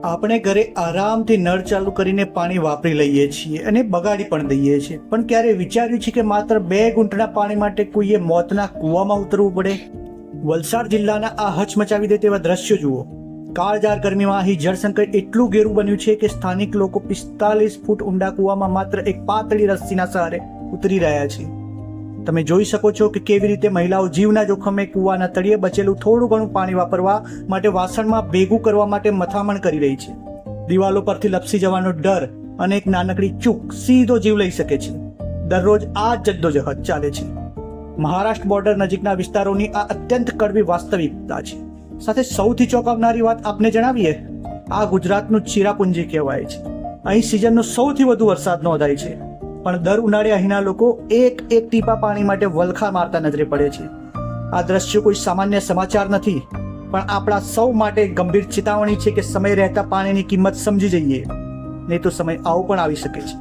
આપણે ઘરે આરામથી નળ ચાલુ કરીને પાણી વાપરી લઈએ છીએ અને બગાડી પણ દઈએ છીએ, પણ ક્યારે વિચાર્યું છે કે માત્ર 2 ઘૂંટણા પાણી માટે કોઈએ મોતના કૂવામાં ઉતરવું પડે? વલસાડ જિલ્લાના આ હચમચાવી દે તેવા દ્રશ્યો જુઓ. કાળઝાળ ગરમીમાં અહીં જળસંકટ એટલું ઘેરું બન્યું છે કે સ્થાનિક લોકો 45 ફૂટ ઊંડા કૂવામાં માત્ર એક પાતળી રસ્સીના સહારે ઉતરી રહ્યા છે. તમે જોઈ શકો છો કે કેવી રીતે મહિલાઓ જીવના જોખમે કૂવાના તળિયે બચેલું થોડું ઘણું પાણી વાપરવા માટે વાસણમાં ભેગું કરવા માટે મથામણ કરી રહી છે. દિવાલો પરથી લપસી જવાનો ડર અને એક નાનકડી ચૂક સીધો જીવ લઈ શકે છે. દરરોજ આ જદ્દોજહદ ચાલે છે. મહારાષ્ટ્ર બોર્ડર નજીકના વિસ્તારોની આ અત્યંત કડવી વાસ્તવિકતા છે. સાથે સૌથી ચોંકાવનારી વાત આપને જણાવીએ, આ ગુજરાતનું ચિરાપુંજી કહેવાય છે. અહીં સિઝનનો સૌથી વધુ વરસાદ નોંધાય છે, પણ દર ઉનાળે અહીંના લોકો એક ટીપા પાણી માટે વલખા મારતા નજરે પડે છે. આ દ્રશ્યો કોઈ સામાન્ય સમાચાર નથી, પણ આપણા સૌ માટે ગંભીર ચેતવણી છે કે સમય રહેતા પાણીની કિંમત સમજી જઈએ, નહીં તો સમય આવો પણ આવી શકે છે.